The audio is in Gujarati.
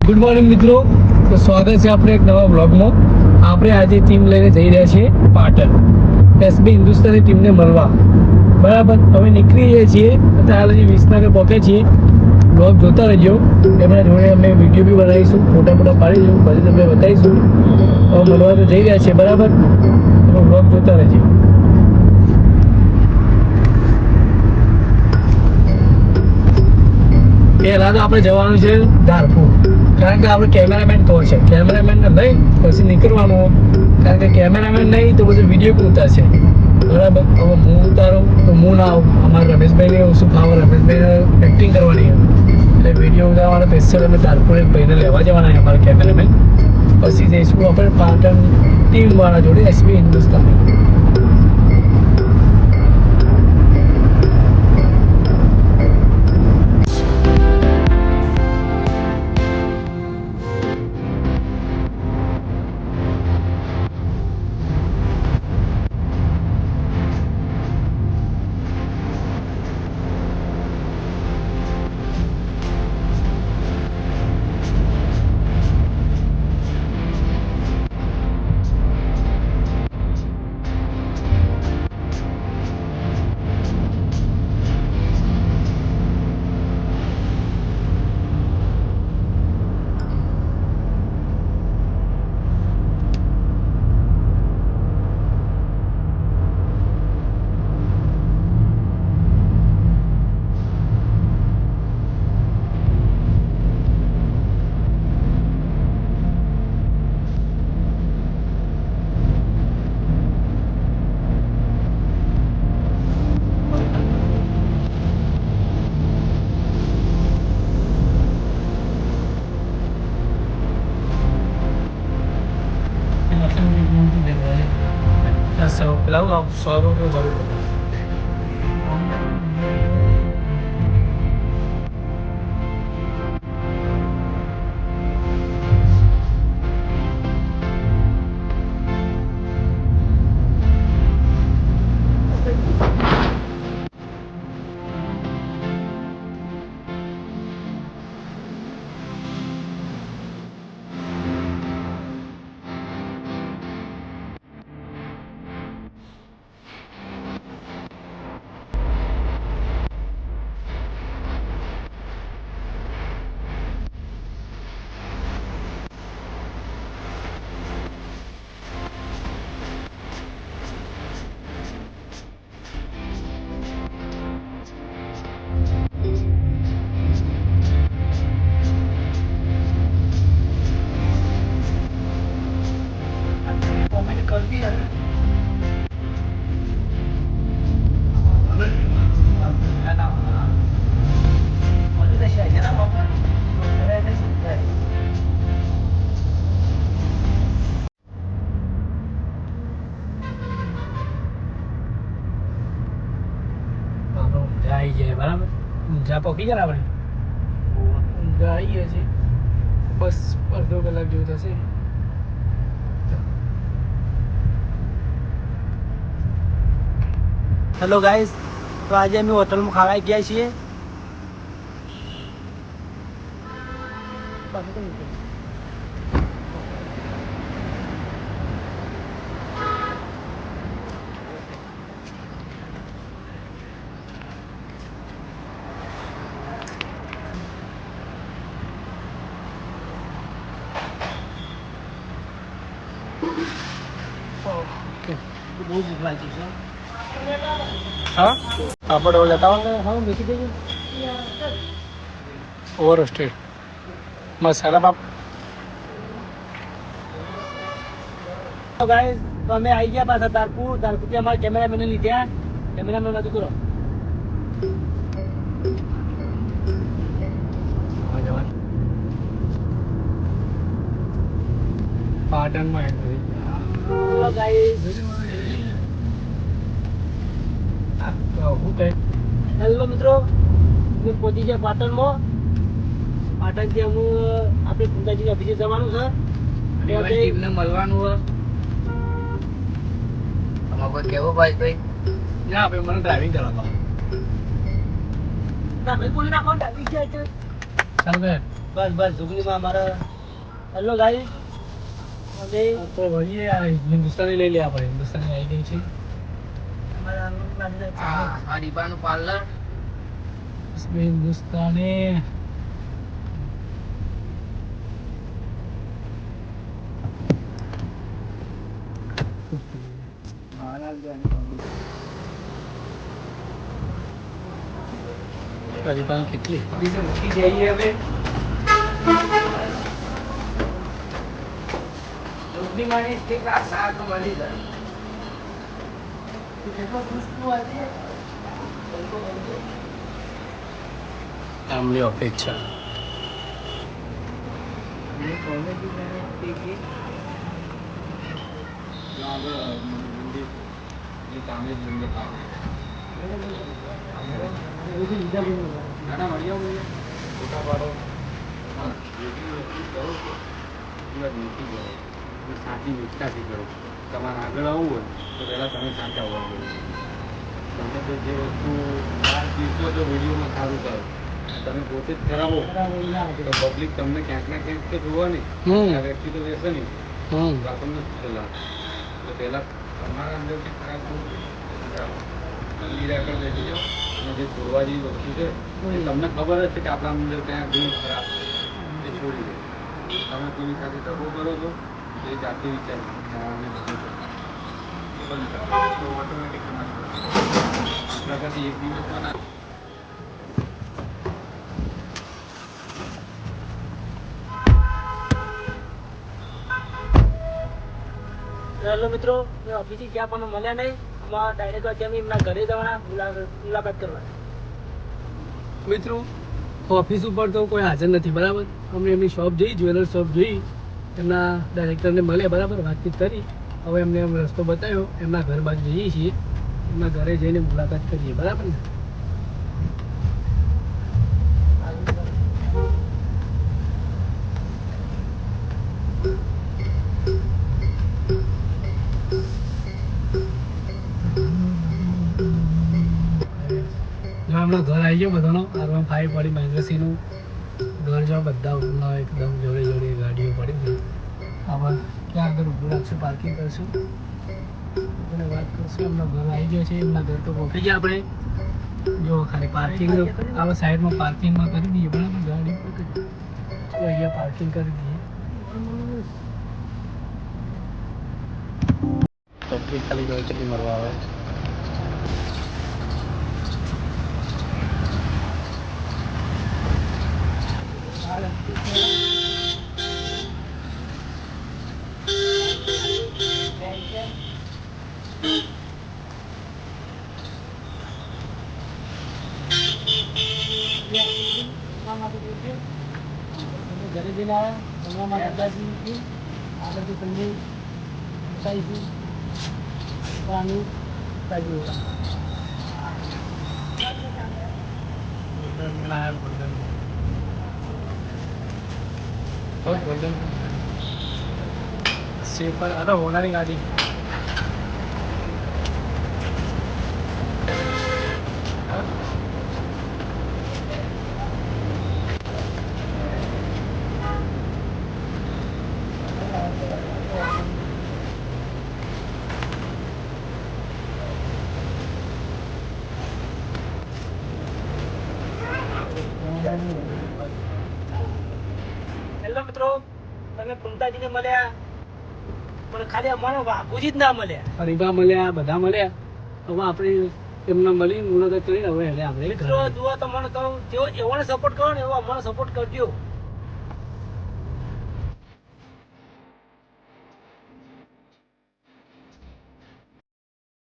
ગુડ મોર્નિંગ મિત્રો, તો સ્વાગત છે આપણે એક નવા બ્લોગમાં. આપણે આજે ટીમ લઈને જઈ રહ્યા છીએ પાટણ, એસબી હિન્દુસ્તાની ટીમને મળવા. બરાબર, હવે નીકળી જઈએ છીએ. અત્યારે હજી વિસનગર પહોંચે છીએ. બ્લોગ જોતા રહેજો. એમના જોડે અમે વિડીયો બી બનાવીશું, ફોટા ફોટા પાડીશું, પછી તમને બતાવીશું. હવે મળવા તો જઈ રહ્યા છીએ, બરાબર. તો બ્લોગ જોતા રહેજો. પહેલા તો આપણે જવાનું છે ધારપુર, કારણ કે આપણે કેમેરામેન તો છે. કેમેરામેનને લઈ પછી નીકળવાનું, કારણ કે કેમેરામેન નહીં તો પછી વિડીયો બી ઉતારશે. બરાબર, હવે હું ઉતારું તો હું ના આવું. અમારા રમેશભાઈને શું ફાવે, રમેશભાઈને એક્ટિંગ કરવાની, એટલે વિડીયો ઉતારવાના સ્પેશિયલ અમે ધારપુર એક ભાઈને લેવા જવાના અમારા કેમેરામેન. પછી જઈશું આપણે પાટણ ટીમવાળા જોડે, એસબી હિન્દુસ્તાની. પેલા 100 રૂપિયા કરવી યાર. આવી જાય બરાબર, ઊંઝા પહોંચી ગયા આપણે. ઊંઝા આવી ગયા છે, બસ અડધો કલાક જેવું થશે. હેલો ગાઈસ, તો આજે અમે હોટલમાં ખાવા ગયા છીએ. બહુ ભૂખ લાગી છે. હા, આપણે લેતા આવો ને. હા, મૂકી દેજો. ઓવર સ્ટેટ મસાલા બાપ. ગાઈસ, તો અમે આવી ગયા પાછા ધારપુરથી અમારા કેમેરામેનને લીધા. કેમેરામેન નથી કરો પાટણમાં એન્ટ્રી. હેલો ગાઈસ, હેલો મિત્રો, અમે પહોંચી ગયા પાટણમાં. પાટણથી અમે આપણે પૂંજાજી ઓફિસે જવાનું છે. ટીમને મળવાનું હોય. આમાં કોઈ કેવો ભાઈ ના ભાઈ, મને ડ્રાઇવિંગ કરવા ભાઈ બોલી નાખો, ડ્રાઇવિંગ જાય છે. ચાલ બે બસ બસ ઝુગલીમાં અમારા હેલો ગાઈસ અમે તો વળી આ હિન્દુસ્તાની લઈ લે આપણે હિન્દુસ્તાની આવી ગઈ છે અમારા આ ડીબાનું પાર્લર इसमें हिंदुस्तानी તારી કેટલી બીજે મૂકી જઈએ હવે ઝુગલી માં એક રાત સાત મળી જાય આમલી અપેક્ષા સાચી નિષ્ઠાથી કરો તમારે આગળ આવવું હોય તો પહેલાં તમે સાચા હોવા જોઈએ તમે તો જે વસ્તુ બહાર પીશો તો વિડીયોમાં સારું કરો તમે પોતે જ ખરાબો તો પબ્લિક તમને ક્યાંક ના ક્યાંક તો જોવા નહીં આ વ્યક્તિ તો રહેશે નહીં તો આપણને સલાહ તો પહેલાં તમારા અંદર જે ખરાબ નિરાકરણ બેસી જાઓ અને જે છોડવા જેવી વસ્તુ છે એ તમને ખબર જ છે કે આપણા અંદર ક્યાં ગુણ ખરાબ છે એ છોડી દે તમે કોઈની સાથે દગો કરો છો તો એ જાતે વિચાર તો ઓટોમેટિક આપણા કાંથી એક દિવસમાં ના હેલો મિત્રો મેં ઓફિસથી ક્યાં પણ મળ્યા નહીં ડાયરેક્ટ અત્યારે એમના ઘરે જવાના મુલાકાત કરવા મિત્રો ઓફિસ ઉપર તો કોઈ હાજર નથી બરાબર અમે એમની શોપ જોઈ જ્વેલર શોપ જોઈ એમના ડાયરેક્ટરને મળ્યા બરાબર વાતચીત કરી હવે એમને એમ રસ્તો બતાવ્યો એમના ઘર બાજુ જઈએ છીએ એમના ઘરે જઈને મુલાકાત કરીએ બરાબર ને જો એમનો ઘર આવી ગયો બધાનો R15 પડી મહેન્દ્રસિંહનું ઘર જો બધા એકદમ જોડે જોડે ગાડીઓ પડી છે હવે ક્યાં આગળ ઊભું રાખશું પાર્કિંગ કરશું અને વાત કરશું એમનો ઘર આવી ગયો છે એમના ઘર તો પહોંચી ગયા આપણે જો ખાલી પાર્કિંગ આ સાઈડમાં પાર્કિંગમાં કરી દઈએ બરાબર ગાડી તો અહીંયા પાર્કિંગ કરી દઈએ પબ્લિક ખાલી જો કેટલી મરવા આવે ઘરે જઈને આવ્યા જમવામાં દાદાજી આગળ તમને બતાવીશું પાણી તાજું ગોલ્ડન સેફર અરે હોનારી ગાડી હેલો મિત્રો તમે પુંતાજીને મળ્યા પણ ખાલી અમારો બાપુજી જ ના મળ્યા હરીફા મળ્યા બધા મળ્યા હવે આપણે એમને મળી મુલાકાત કરી હવે આપણે મિત્રો જુઓ તમને કહું જેવો એવોને સપોર્ટ કરો ને એવો અમને સપોર્ટ કરજો